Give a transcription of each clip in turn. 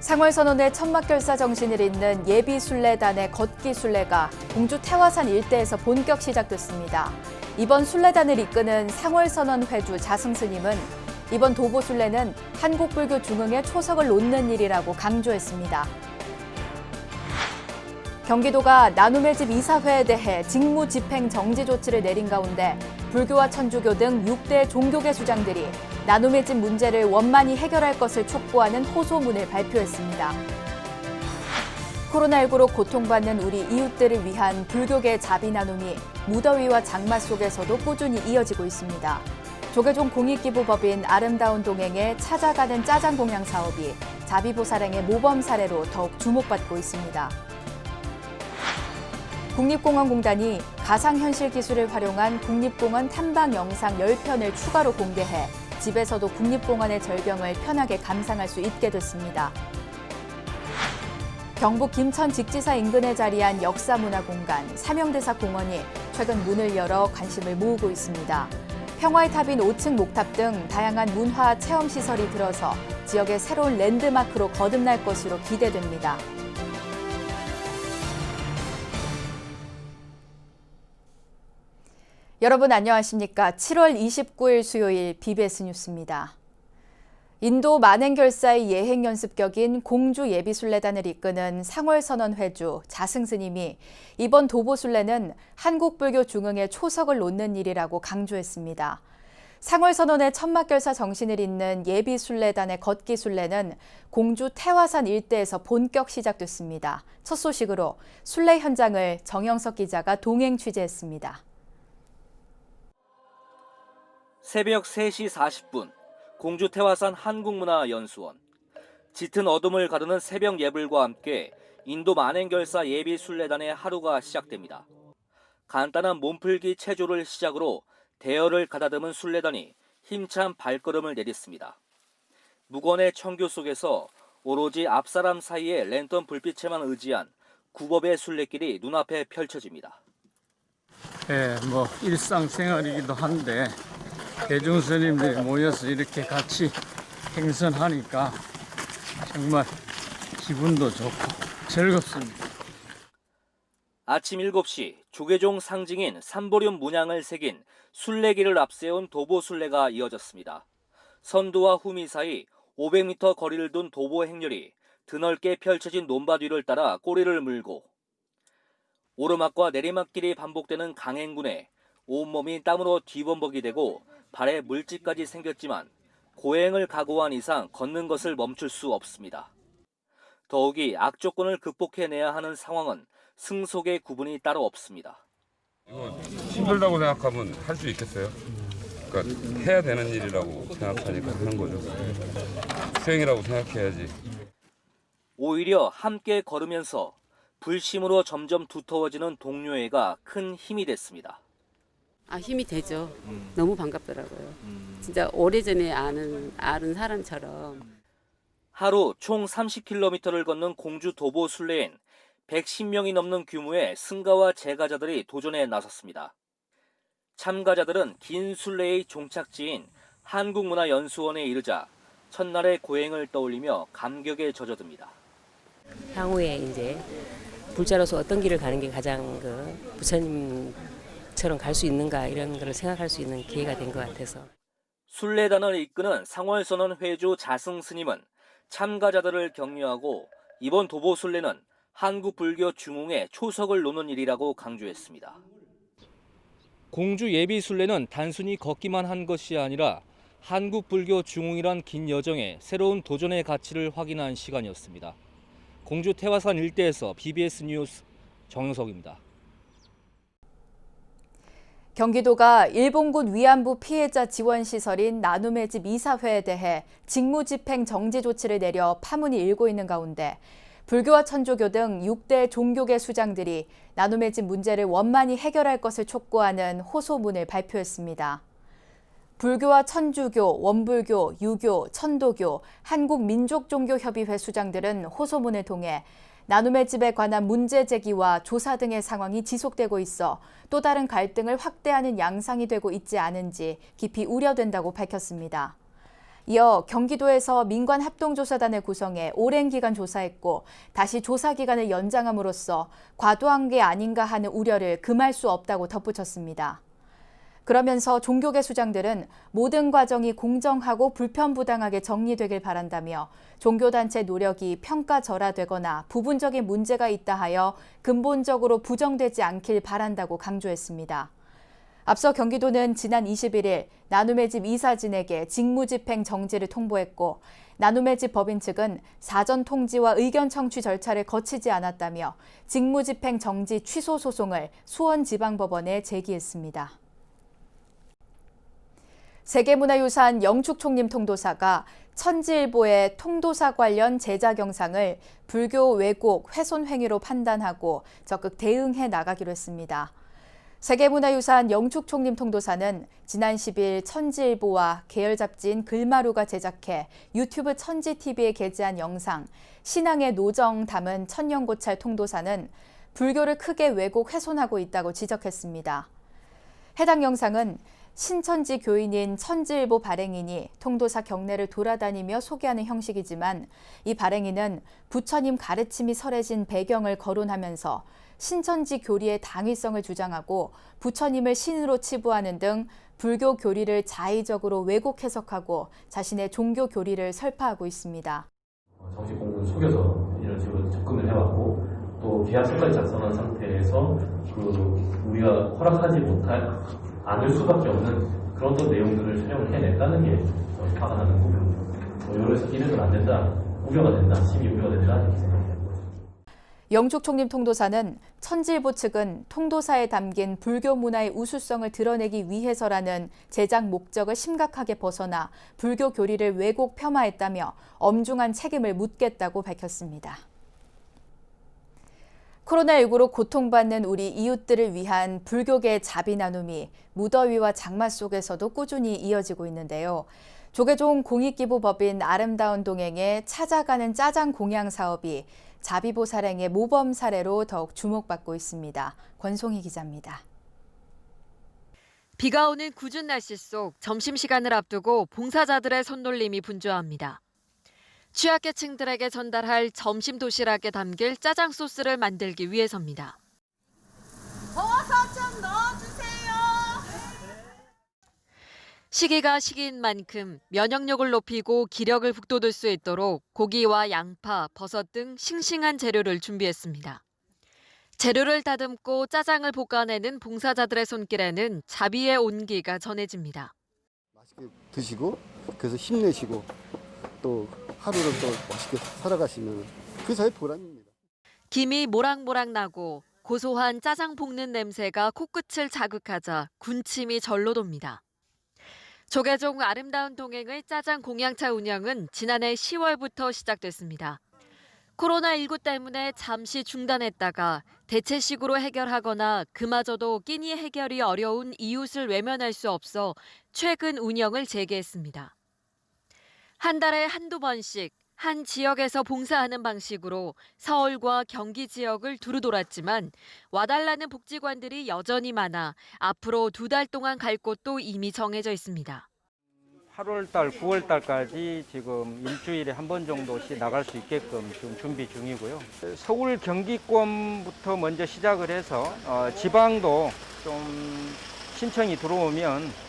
상월선언의 천막결사 정신을 잇는 예비순례단의 걷기순례가 공주 태화산 일대에서 본격 시작됐습니다. 이번 순례단을 이끄는 상월선언 회주 자승스님은 이번 도보순례는 한국불교 중흥의 초석을 놓는 일이라고 강조했습니다. 경기도가 나눔의 집 이사회에 대해 직무집행 정지 조치를 내린 가운데 불교와 천주교 등 6대 종교계 수장들이 나눔의 집 문제를 원만히 해결할 것을 촉구하는 호소문을 발표했습니다. 코로나19로 고통받는 우리 이웃들을 위한 불교계 자비 나눔이 무더위와 장마 속에서도 꾸준히 이어지고 있습니다. 조계종 공익기부법인 아름다운 동행의 찾아가는 짜장 공양 사업이 자비보살행의 모범 사례로 더욱 주목받고 있습니다. 국립공원공단이 가상현실 기술을 활용한 국립공원 탐방 영상 10편을 추가로 공개해 집에서도 국립공원의 절경을 편하게 감상할 수 있게 됐습니다. 경북 김천 직지사 인근에 자리한 역사문화공간 사명대사 공원이 최근 문을 열어 관심을 모으고 있습니다. 평화의 탑인 5층 목탑 등 다양한 문화 체험시설이 들어서 지역의 새로운 랜드마크로 거듭날 것으로 기대됩니다. 여러분 안녕하십니까? 7월 29일 수요일 BBS 뉴스입니다. 인도 만행결사의 예행연습격인 공주 예비순례단을 이끄는 상월선언 회주 자승스님이 이번 도보순례는 한국불교 중흥의 초석을 놓는 일이라고 강조했습니다. 상월선언의 천막결사 정신을 잇는 예비순례단의 걷기순례는 공주 태화산 일대에서 본격 시작됐습니다. 첫 소식으로 순례 현장을 정영석 기자가 동행 취재했습니다. 새벽 3시 40분, 공주 태화산 한국문화연수원. 짙은 어둠을 가르는 새벽 예불과 함께 인도 만행결사 예비순례단의 하루가 시작됩니다. 간단한 몸풀기 체조를 시작으로 대열을 가다듬은 순례단이 힘찬 발걸음을 내딛습니다. 무건의 청교 속에서 오로지 앞사람 사이의 랜턴 불빛에만 의지한 구법의 순례길이 눈앞에 펼쳐집니다. 일상생활이기도 한데 대중 스님들이 모여서 이렇게 같이 행선하니까 정말 기분도 좋고 즐겁습니다. 아침 7시 조계종 상징인 삼보륜 문양을 새긴 순례길을 앞세운 도보순례가 이어졌습니다. 선두와 후미 사이 500m 거리를 둔 도보 행렬이 드넓게 펼쳐진 논밭 위를 따라 꼬리를 물고 오르막과 내리막길이 반복되는 강행군에 온몸이 땀으로 뒤범벅이 되고 발에 물집까지 생겼지만 고행을 각오한 이상 걷는 것을 멈출 수 없습니다. 더욱이 악조건을 극복해내야 하는 상황은 승속의 구분이 따로 없습니다. 이거 힘들다고 생각하면 할 수 있겠어요? 그러니까 해야 되는 일이라고 생각하니까 하는 거죠. 수행이라고 생각해야지. 오히려 함께 걸으면서 불심으로 점점 두터워지는 동료애가 큰 힘이 됐습니다. 힘이 되죠. 너무 반갑더라고요. 진짜 오래전에 아는 사람처럼. 하루 총 30km를 걷는 공주 도보 순례엔 110명이 넘는 규모의 승가와 제가자들이 도전에 나섰습니다. 참가자들은 긴 순례의 종착지인 한국문화연수원에 이르자 첫날의 고행을 떠올리며 감격에 젖어듭니다. 향후에 이제 불자로서 어떤 길을 가는 게 가장 부처님처럼 갈 수 있는가 이런 걸 생각할 수 있는 기회가 된 것 같아서. 순례단을 이끄는 상월선언 회주 자승스님은 참가자들을 격려하고 이번 도보순례는 한국 불교 중흥의 초석을 놓는 일이라고 강조했습니다. 공주 예비순례는 단순히 걷기만 한 것이 아니라 한국 불교 중흥이란 긴 여정에 새로운 도전의 가치를 확인한 시간이었습니다. 공주 태화산 일대에서 BBS 뉴스 정영석입니다. 경기도가 일본군 위안부 피해자 지원 시설인 나눔의 집 이사회에 대해 직무집행 정지 조치를 내려 파문이 일고 있는 가운데 불교와 천주교 등 6대 종교계 수장들이 나눔의 집 문제를 원만히 해결할 것을 촉구하는 호소문을 발표했습니다. 불교와 천주교, 원불교, 유교, 천도교, 한국민족종교협의회 수장들은 호소문을 통해 나눔의 집에 관한 문제 제기와 조사 등의 상황이 지속되고 있어 또 다른 갈등을 확대하는 양상이 되고 있지 않은지 깊이 우려된다고 밝혔습니다. 이어 경기도에서 민관합동조사단을 구성해 오랜 기간 조사했고 다시 조사 기간을 연장함으로써 과도한 게 아닌가 하는 우려를 금할 수 없다고 덧붙였습니다. 그러면서 종교계 수장들은 모든 과정이 공정하고 불편부당하게 정리되길 바란다며 종교단체 노력이 평가절하되거나 부분적인 문제가 있다 하여 근본적으로 부정되지 않길 바란다고 강조했습니다. 앞서 경기도는 지난 21일 나눔의 집 이사진에게 직무집행 정지를 통보했고 나눔의 집 법인 측은 사전 통지와 의견 청취 절차를 거치지 않았다며 직무집행 정지 취소 소송을 수원지방법원에 제기했습니다. 세계문화유산 영축총림 통도사가 천지일보의 통도사 관련 제작 영상을 불교 왜곡, 훼손 행위로 판단하고 적극 대응해 나가기로 했습니다. 세계문화유산 영축총림 통도사는 지난 10일 천지일보와 계열 잡지인 글마루가 제작해 유튜브 천지TV에 게재한 영상 신앙의 노정 담은 천년고찰 통도사는 불교를 크게 왜곡, 훼손하고 있다고 지적했습니다. 해당 영상은 신천지 교인인 천지일보 발행인이 통도사 경내를 돌아다니며 소개하는 형식이지만 이 발행인은 부처님 가르침이 설해진 배경을 거론하면서 신천지 교리의 당위성을 주장하고 부처님을 신으로 치부하는 등 불교 교리를 자의적으로 왜곡 해석하고 자신의 종교 교리를 설파하고 있습니다. 정식 공부를 속여서 이런 식으로 접근을 해왔고 또 계약서까지 작성한 상태에서 우리가 허락하지 못할 않을 수밖에 없는 그런 또 내용들을 촬영을 해냈다는 게 화가 나는 부분입니다. 이래서 이래서는 안 된다, 우려가 된다, 심히 우려가 된다 이렇게 생각합니다. 영축총림 통도사는 천지일보 측은 통도사에 담긴 불교 문화의 우수성을 드러내기 위해서라는 제작 목적을 심각하게 벗어나 불교 교리를 왜곡 폄하했다며 엄중한 책임을 묻겠다고 밝혔습니다. 코로나19로 고통받는 우리 이웃들을 위한 불교계 자비 나눔이 무더위와 장마 속에서도 꾸준히 이어지고 있는데요. 조계종 공익기부법인 아름다운 동행의 찾아가는 짜장 공양 사업이 자비보살행의 모범 사례로 더욱 주목받고 있습니다. 권송희 기자입니다. 비가 오는 궂은 날씨 속 점심시간을 앞두고 봉사자들의 손놀림이 분주합니다. 취약계층들에게 전달할 점심 도시락에 담길 짜장 소스를 만들기 위해서입니다. 버섯 좀 넣어주세요. 시기가 시기인 만큼 면역력을 높이고 기력을 북돋을 수 있도록 고기와 양파, 버섯 등 싱싱한 재료를 준비했습니다. 재료를 다듬고 짜장을 볶아내는 봉사자들의 손길에는 자비의 온기가 전해집니다. 맛있게 드시고 그래서 힘내시고 또 하루를 또 맛있게 살아가시면 그게 저의 보람입니다. 김이 모락모락 나고 고소한 짜장 볶는 냄새가 코끝을 자극하자 군침이 절로 돕니다. 조계종 아름다운 동행의 짜장 공양차 운영은 지난해 10월부터 시작됐습니다. 코로나19 때문에 잠시 중단했다가 대체식으로 해결하거나 그마저도 끼니 해결이 어려운 이웃을 외면할 수 없어 최근 운영을 재개했습니다. 한 달에 한두 번씩 한 지역에서 봉사하는 방식으로 서울과 경기 지역을 두루 돌았지만 와달라는 복지관들이 여전히 많아 앞으로 2달 동안 갈 곳도 이미 정해져 있습니다. 8월달, 9월달까지 지금 일주일에 한 번 정도씩 나갈 수 있게끔 지금 준비 중이고요. 서울 경기권부터 먼저 시작을 해서 지방도 좀 신청이 들어오면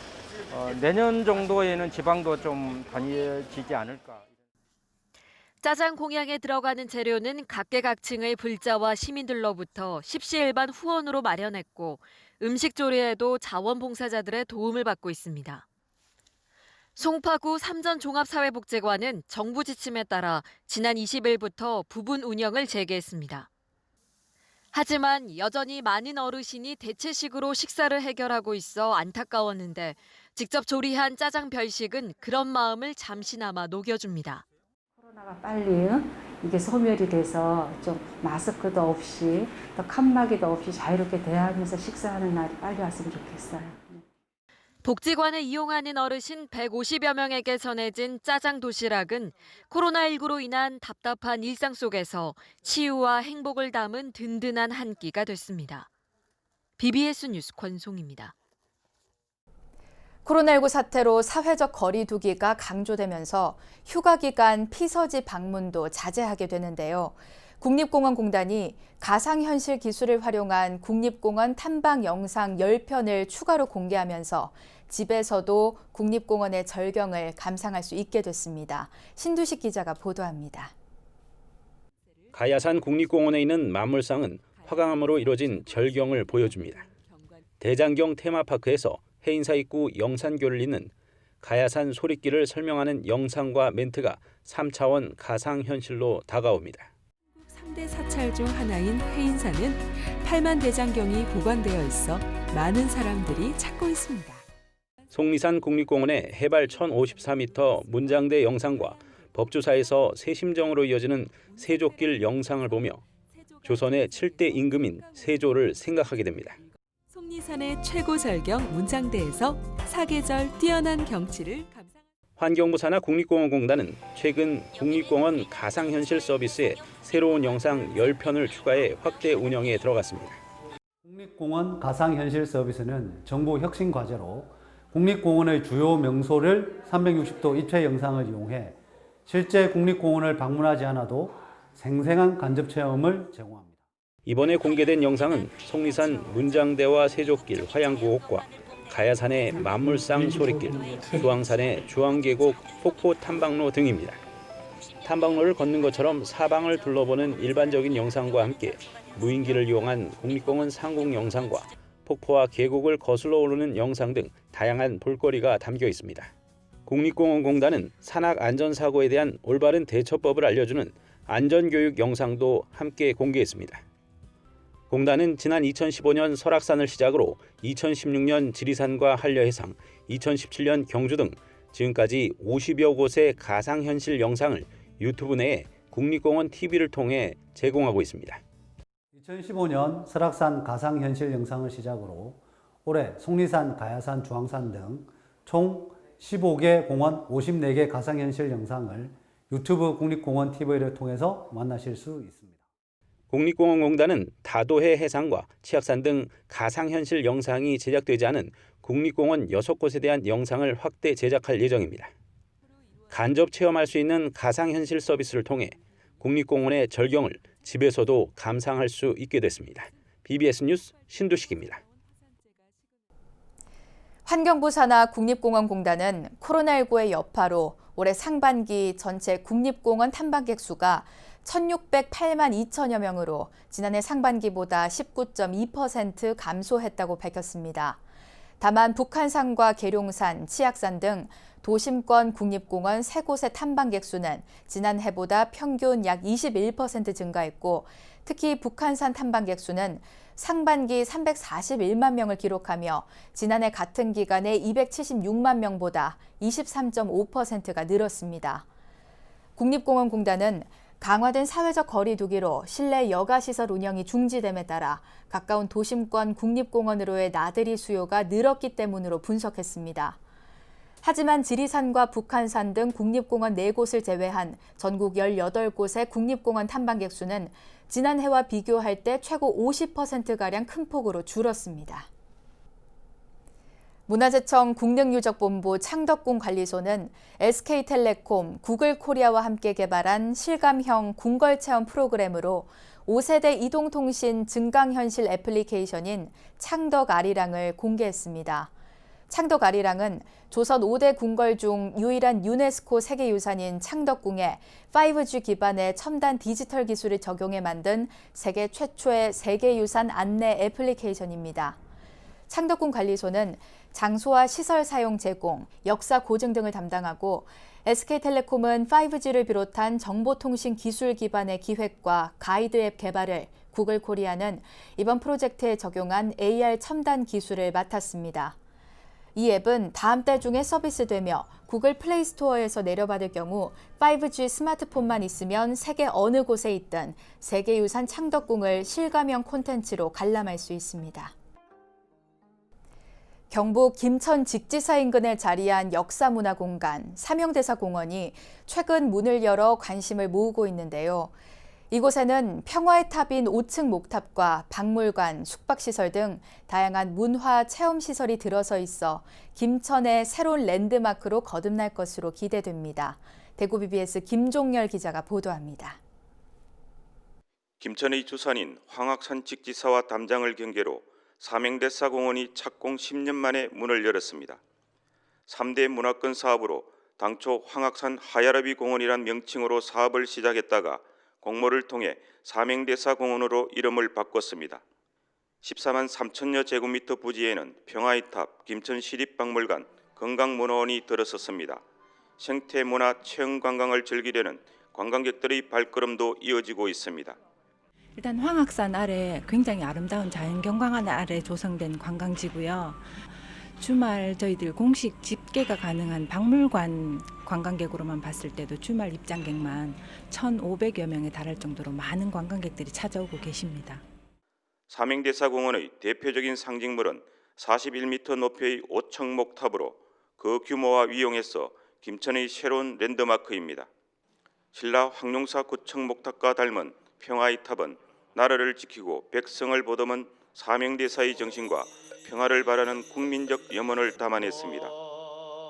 내년 정도에는 지방도 좀 다녀지지 않을까. 짜장 공양에 들어가는 재료는 각계각층의 불자와 시민들로부터 십시일반 후원으로 마련했고 음식 조리에도 자원봉사자들의 도움을 받고 있습니다. 송파구 삼전종합사회복지관은 정부 지침에 따라 지난 20일부터 부분 운영을 재개했습니다. 하지만 여전히 많은 어르신이 대체식으로 식사를 해결하고 있어 안타까웠는데 직접 조리한 짜장 별식은 그런 마음을 잠시나마 녹여줍니다. 코로나가 빨리 이게 소멸이 돼서 좀 마스크도 없이 또 칸막이도 없이 자유롭게 대하면서 식사하는 날이 빨리 왔으면 좋겠어요. 복지관을 이용하는 어르신 150여 명에게 전해진 짜장 도시락은 코로나19로 인한 답답한 일상 속에서 치유와 행복을 담은 든든한 한 끼가 됐습니다. BBS 뉴스 권송입니다. 코로나19 사태로 사회적 거리 두기가 강조되면서 휴가 기간 피서지 방문도 자제하게 되는데요. 국립공원공단이 가상현실 기술을 활용한 국립공원 탐방 영상 10편을 추가로 공개하면서 집에서도 국립공원의 절경을 감상할 수 있게 됐습니다. 신두식 기자가 보도합니다. 가야산 국립공원에 있는 만물상은 화강암으로 이루어진 절경을 보여줍니다. 대장경 테마파크에서 해인사 입구 영산교를 잇는 가야산 소리길을 설명하는 영상과 멘트가 3차원 가상현실로 다가옵니다. 3대 사찰 중 하나인 해인사는 8만 대장경이 보관되어 있어 많은 사람들이 찾고 있습니다. 속리산 국립공원의 해발 1054m 문장대 영상과 법주사에서 세심정으로 이어지는 세조길 영상을 보며 조선의 7대 임금인 세조를 생각하게 됩니다. 속리산의 최고 절경 문장대에서 사계절 뛰어난 경치를 감상합니다. 환경부 산하 국립공원공단은 최근 국립공원 가상현실 서비스에 새로운 영상 10편을 추가해 확대 운영에 들어갔습니다. 국립공원 가상현실 서비스는 정부 혁신 과제로 국립공원의 주요 명소를 360도 입체 영상을 이용해 실제 국립공원을 방문하지 않아도 생생한 간접 체험을 제공합니다. 이번에 공개된 영상은 속리산 문장대와 세조길 화양구옥과 가야산의 만물상 소리길, 주황산의 주황계곡 폭포 탐방로 등입니다. 탐방로를 걷는 것처럼 사방을 둘러보는 일반적인 영상과 함께 무인기를 이용한 국립공원 상공 영상과 폭포와 계곡을 거슬러 오르는 영상 등 다양한 볼거리가 담겨 있습니다. 국립공원공단은 산악 안전사고에 대한 올바른 대처법을 알려주는 안전교육 영상도 함께 공개했습니다. 공단은 지난 2015년 설악산을 시작으로 2016년 지리산과 한려해상, 2017년 경주 등 지금까지 50여 곳의 가상현실 영상을 유튜브 내에 국립공원 TV를 통해 제공하고 있습니다. 2015년 설악산 가상현실 영상을 시작으로 올해 속리산, 가야산, 주황산 등 총 15개 공원 54개 가상현실 영상을 유튜브 국립공원 TV를 통해서 만나실 수 있습니다. 국립공원공단은 다도해 해상과 치악산 등 가상현실 영상이 제작되지 않은 국립공원 6곳에 대한 영상을 확대 제작할 예정입니다. 간접 체험할 수 있는 가상현실 서비스를 통해 국립공원의 절경을 집에서도 감상할 수 있게 됐습니다. BBS 뉴스 신두식입니다. 환경부 산하 국립공원공단은 코로나19의 여파로 올해 상반기 전체 국립공원 탐방객 수가 1,608만 2천여 명으로 지난해 상반기보다 19.2% 감소했다고 밝혔습니다. 다만 북한산과 계룡산, 치악산 등 도심권 국립공원 3곳의 탐방객 수는 지난해보다 평균 약 21% 증가했고 특히 북한산 탐방객 수는 상반기 341만 명을 기록하며 지난해 같은 기간에 276만 명보다 23.5%가 늘었습니다. 국립공원공단은 강화된 사회적 거리 두기로 실내 여가시설 운영이 중지됨에 따라 가까운 도심권 국립공원으로의 나들이 수요가 늘었기 때문으로 분석했습니다. 하지만 지리산과 북한산 등 국립공원 4곳을 제외한 전국 18곳의 국립공원 탐방객 수는 지난해와 비교할 때 최고 50%가량 큰 폭으로 줄었습니다. 문화재청 국능유적본부 창덕궁 관리소는 SK텔레콤, 구글코리아와 함께 개발한 실감형 궁궐체험 프로그램으로 5세대 이동통신 증강현실 애플리케이션인 창덕아리랑을 공개했습니다. 창덕아리랑은 조선 5대 궁궐 중 유일한 유네스코 세계유산인 창덕궁에 5G 기반의 첨단 디지털 기술을 적용해 만든 세계 최초의 세계유산 안내 애플리케이션입니다. 창덕궁 관리소는 장소와 시설 사용 제공, 역사 고증 등을 담당하고 SK텔레콤은 5G를 비롯한 정보통신 기술 기반의 기획과 가이드 앱 개발을, 구글코리아는 이번 프로젝트에 적용한 AR 첨단 기술을 맡았습니다. 이 앱은 다음 달 중에 서비스되며 구글 플레이 스토어에서 내려받을 경우 5G 스마트폰만 있으면 세계 어느 곳에 있든 세계유산 창덕궁을 실감형 콘텐츠로 관람할 수 있습니다. 경북 김천 직지사 인근에 자리한 역사문화공간 삼형대사공원이 최근 문을 열어 관심을 모으고 있는데요. 이곳에는 평화의 탑인 5층 목탑과 박물관, 숙박시설 등 다양한 문화 체험시설이 들어서 있어 김천의 새로운 랜드마크로 거듭날 것으로 기대됩니다. 대구 BBS 김종열 기자가 보도합니다. 김천의 주산인 황학산 직지사와 담장을 경계로 사명대사공원이 착공 10년 만에 문을 열었습니다. 3대 문화권 사업으로 당초 황학산 하야라비 공원이란 명칭으로 사업을 시작했다가 공모를 통해 사명대사공원으로 이름을 바꿨습니다. 14만 3천여 제곱미터 부지에는 평화의 탑, 김천시립박물관, 건강문화원이 들어섰습니다. 생태문화 체험관광을 즐기려는 관광객들의 발걸음도 이어지고 있습니다. 일단 황학산 아래 굉장히 아름다운 자연경관 아래 조성된 관광지고요. 주말 저희들 공식 집계가 가능한 박물관 관광객으로만 봤을 때도 주말 입장객만 1,500여 명에 달할 정도로 많은 관광객들이 찾아오고 계십니다. 사명대사공원의 대표적인 상징물은 41m 높이의 5층 목탑으로 그 규모와 위용에서 김천의 새로운 랜드마크입니다. 신라 황룡사 9층 목탑과 닮은 평화의 탑은 나라를 지키고 백성을 보듬은 사명대사의 정신과 평화를 바라는 국민적 염원을 담아냈습니다.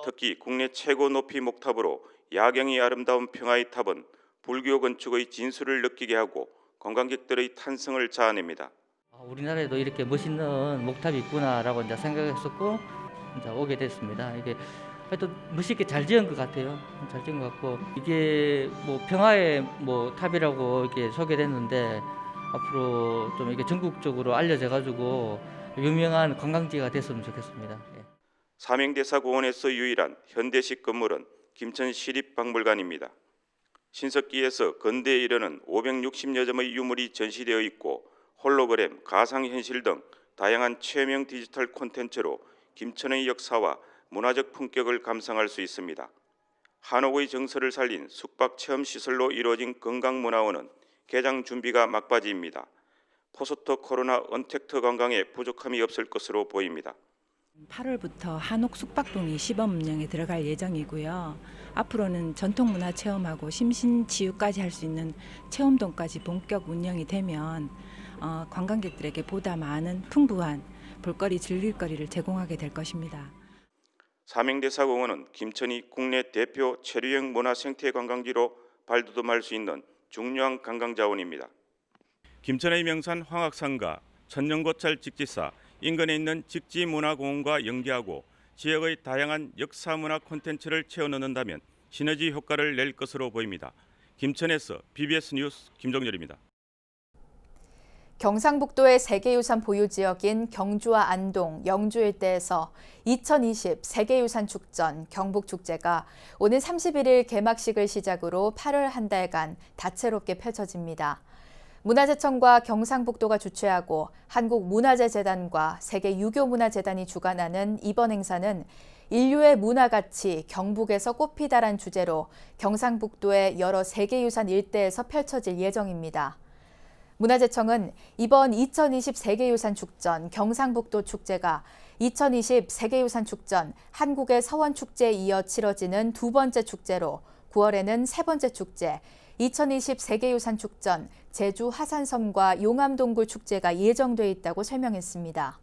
특히 국내 최고 높이 목탑으로 야경이 아름다운 평화의 탑은 불교 건축의 진수를 느끼게 하고 관광객들의 탄성을 자아냅니다. 우리나라에도 이렇게 멋있는 목탑이 있구나라고 이제 생각했었고 이제 오게 됐습니다. 이게 하여튼 멋있게 잘 지은 것 같아요. 잘 지은 것 같고 이게 뭐 평화의 뭐 탑이라고 이렇게 소개됐는데 앞으로 좀 이게 전국적으로 알려져 가지고 유명한 관광지가 됐으면 좋겠습니다. 사명대사공원에서 유일한 현대식 건물은 김천시립박물관입니다. 신석기에서 근대에 이르는 560여 점의 유물이 전시되어 있고 홀로그램, 가상현실 등 다양한 체험형 디지털 콘텐츠로 김천의 역사와 문화적 품격을 감상할 수 있습니다. 한옥의 정서를 살린 숙박체험시설로 이루어진 건강문화원은 개장 준비가 막바지입니다. 포스트 코로나 언택트 관광에 부족함이 없을 것으로 보입니다. 8월부터 한옥 숙박동이 시범 운영에 들어갈 예정이고요. 앞으로는 전통문화 체험하고 심신치유까지 할 수 있는 체험동까지 본격 운영이 되면 관광객들에게 보다 많은 풍부한 볼거리, 즐길거리를 제공하게 될 것입니다. 사명대사공원은 김천이 국내 대표 체류형 문화 생태 관광지로 발돋움할 수 있는 중요한 관광자원입니다. 김천의 명산 황학산과 천년고찰 직지사, 인근에 있는 직지문화공원과 연계하고 지역의 다양한 역사문화 콘텐츠를 채워넣는다면 시너지 효과를 낼 것으로 보입니다. 김천에서 BBS 뉴스 김종열입니다. 경상북도의 세계유산 보유지역인 경주와 안동, 영주 일대에서 2020 세계유산 축전 경북축제가 오는 31일 개막식을 시작으로 8월 한 달간 다채롭게 펼쳐집니다. 문화재청과 경상북도가 주최하고 한국문화재재단과 세계유교문화재단이 주관하는 이번 행사는 인류의 문화가치 경북에서 꽃피다란 주제로 경상북도의 여러 세계유산 일대에서 펼쳐질 예정입니다. 문화재청은 이번 2020 세계유산 축전 경상북도 축제가 2020 세계유산 축전 한국의 서원축제에 이어 치러지는 두 번째 축제로 9월에는 세 번째 축제, 2020 세계유산 축전 제주 하산섬과 용암동굴 축제가 예정돼 있다고 설명했습니다.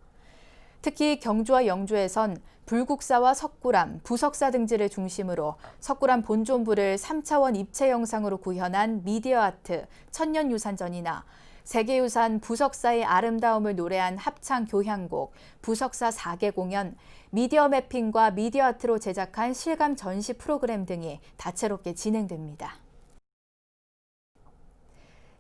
특히 경주와 영주에선 불국사와 석굴암, 부석사 등지를 중심으로 석굴암 본존부를 3차원 입체 영상으로 구현한 미디어 아트 천년유산전이나 세계유산 부석사의 아름다움을 노래한 합창 교향곡, 부석사 4개 공연, 미디어 매핑과 미디어 아트로 제작한 실감 전시 프로그램 등이 다채롭게 진행됩니다.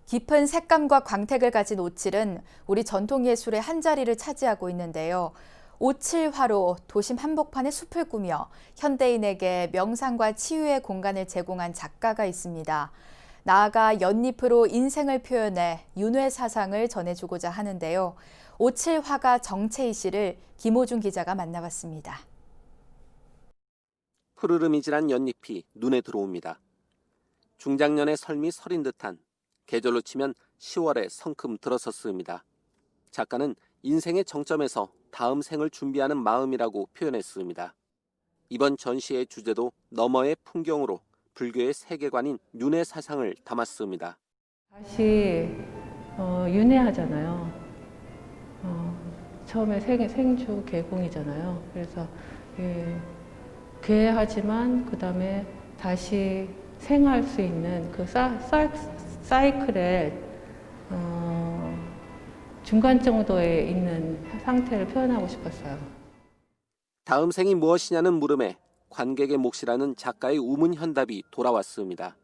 깊은 색감과 광택을 가진 오칠은 우리 전통예술의 한자리를 차지하고 있는데요. 오칠화로 도심 한복판의 숲을 꾸며 현대인에게 명상과 치유의 공간을 제공한 작가가 있습니다. 나아가 연잎으로 인생을 표현해 윤회 사상을 전해주고자 하는데요. 오칠화가 정채희 씨를 김호준 기자가 만나봤습니다. 푸르름이 지난 연잎이 눈에 들어옵니다. 중장년의 설미 설인 듯한 계절로 치면 10월에 성큼 들어섰습니다. 작가는 인생의 정점에서 다음 생을 준비하는 마음이라고 표현했습니다. 이번 전시의 주제도 너머의 풍경으로 불교의 세계관인 윤회 사상을 담았습니다. 다시 윤회하잖아요. 처음에 생주 개공이잖아요. 그래서 괴하지만 그 다음에 다시 생할 수 있는 그 사이클의 중간 정도에 있는 상태를 표현하고 싶었어요. 다음 생이 무엇이냐는 물음에 관객의 몫이라는 작가의 우문현답이 돌아왔습니다.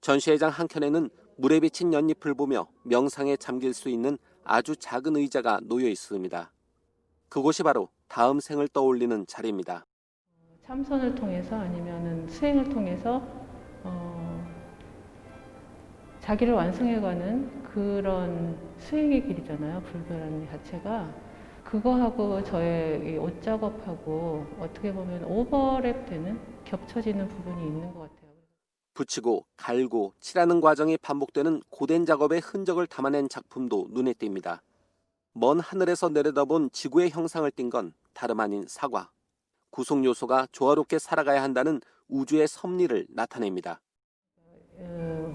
전시회장 한켠에는 물에 비친 연잎을 보며 명상에 잠길 수 있는 아주 작은 의자가 놓여 있습니다. 그곳이 바로 다음 생을 떠올리는 자리입니다. 참선을 통해서 아니면 수행을 통해서 자기를 완성해가는 그런 수행의 길이잖아요. 불교라는 자체가. 그거하고 저의 이 옷 작업하고 어떻게 보면 오버랩되는 겹쳐지는 부분이 있는 것 같아요. 붙이고 갈고 칠하는 과정이 반복되는 고된 작업의 흔적을 담아낸 작품도 눈에 띕니다. 먼 하늘에서 내려다본 지구의 형상을 띈 건 다름 아닌 사과. 구성 요소가 조화롭게 살아가야 한다는 우주의 섭리를 나타냅니다.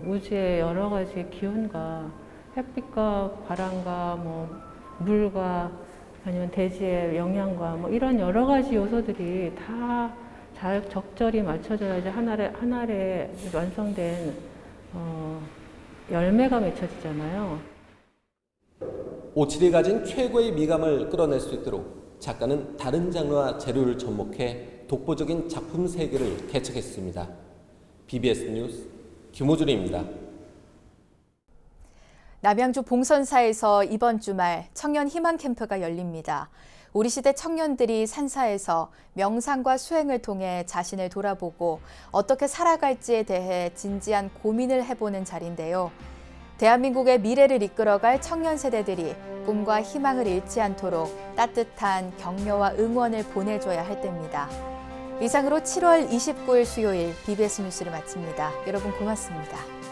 우주의 여러 가지 기운과 햇빛과 바람과 물과 아니면 대지의 영향과 이런 여러 가지 요소들이 다 잘 적절히 맞춰져야지 하나의 완성된 열매가 맺혀지잖아요. 오칠이 가진 최고의 미감을 끌어낼 수 있도록 작가는 다른 장르와 재료를 접목해 독보적인 작품 세계를 개척했습니다. BBS 뉴스 김호준입니다. 남양주 봉선사에서 이번 주말 청년 희망 캠프가 열립니다. 우리 시대 청년들이 산사에서 명상과 수행을 통해 자신을 돌아보고 어떻게 살아갈지에 대해 진지한 고민을 해보는 자리인데요. 대한민국의 미래를 이끌어갈 청년 세대들이 꿈과 희망을 잃지 않도록 따뜻한 격려와 응원을 보내줘야 할 때입니다. 이상으로 7월 29일 수요일 BBS 뉴스를 마칩니다. 여러분 고맙습니다.